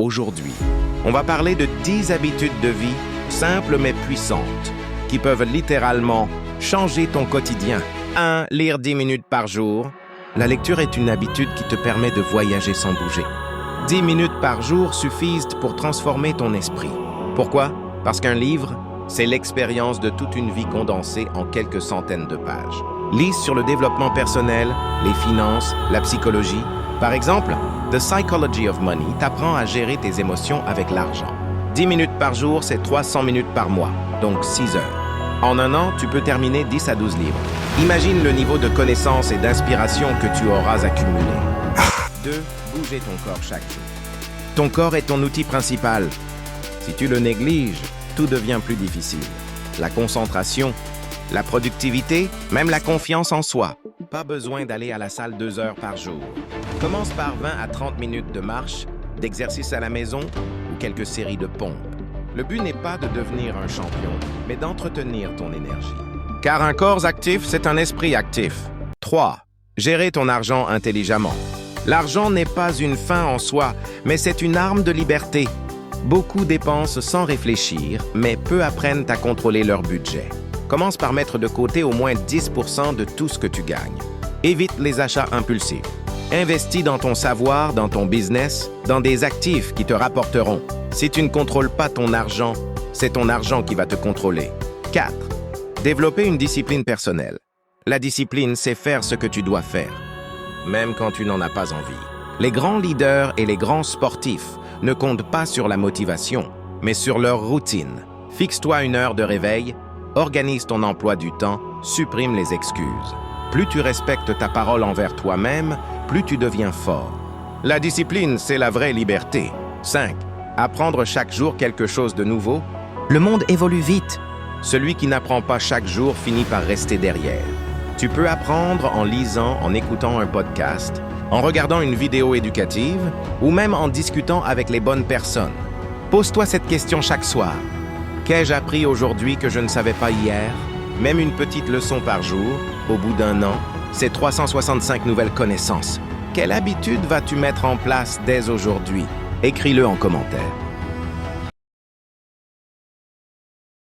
aujourd'hui. On va parler de 10 habitudes de vie simples mais puissantes qui peuvent littéralement changer ton quotidien. 1. Lire 10 minutes par jour. La lecture est une habitude qui te permet de voyager sans bouger. 10 minutes par jour suffisent pour transformer ton esprit. Pourquoi? Parce qu'un livre, c'est l'expérience de toute une vie condensée en quelques centaines de pages. Lis sur le développement personnel, les finances, la psychologie. Par exemple, The Psychology of Money t'apprend à gérer tes émotions avec l'argent. 10 minutes par jour, c'est 300 minutes par mois, donc 6 heures. En un an, tu peux terminer 10 à 12 livres. Imagine le niveau de connaissance et d'inspiration que tu auras accumulé. 2. Bouger ton corps chaque jour. Ton corps est ton outil principal. Si tu le négliges, tout devient plus difficile. La concentration, la productivité, même la confiance en soi. Pas besoin d'aller à la salle 2 heures par jour. Commence par 20 à 30 minutes de marche, d'exercice à la maison ou quelques séries de pompes. Le but n'est pas de devenir un champion, mais d'entretenir ton énergie. Car un corps actif, c'est un esprit actif. 3. Gérer ton argent intelligemment. L'argent n'est pas une fin en soi, mais c'est une arme de liberté. Beaucoup dépensent sans réfléchir, mais peu apprennent à contrôler leur budget. Commence par mettre de côté au moins 10% de tout ce que tu gagnes. Évite les achats impulsifs. Investis dans ton savoir, dans ton business, dans des actifs qui te rapporteront. Si tu ne contrôles pas ton argent, c'est ton argent qui va te contrôler. 4. Développer une discipline personnelle. La discipline, c'est faire ce que tu dois faire, même quand tu n'en as pas envie. Les grands leaders et les grands sportifs ne comptent pas sur la motivation, mais sur leur routine. Fixe-toi une heure de réveil, organise ton emploi du temps, supprime les excuses. Plus tu respectes ta parole envers toi-même, plus tu deviens fort. La discipline, c'est la vraie liberté. 5. Apprendre chaque jour quelque chose de nouveau. Le monde évolue vite. Celui qui n'apprend pas chaque jour finit par rester derrière. Tu peux apprendre en lisant, en écoutant un podcast, en regardant une vidéo éducative ou même en discutant avec les bonnes personnes. Pose-toi cette question chaque soir. Qu'ai-je appris aujourd'hui que je ne savais pas hier? Même une petite leçon par jour, au bout d'un an, c'est 365 nouvelles connaissances. Quelle habitude vas-tu mettre en place dès aujourd'hui? Écris-le en commentaire.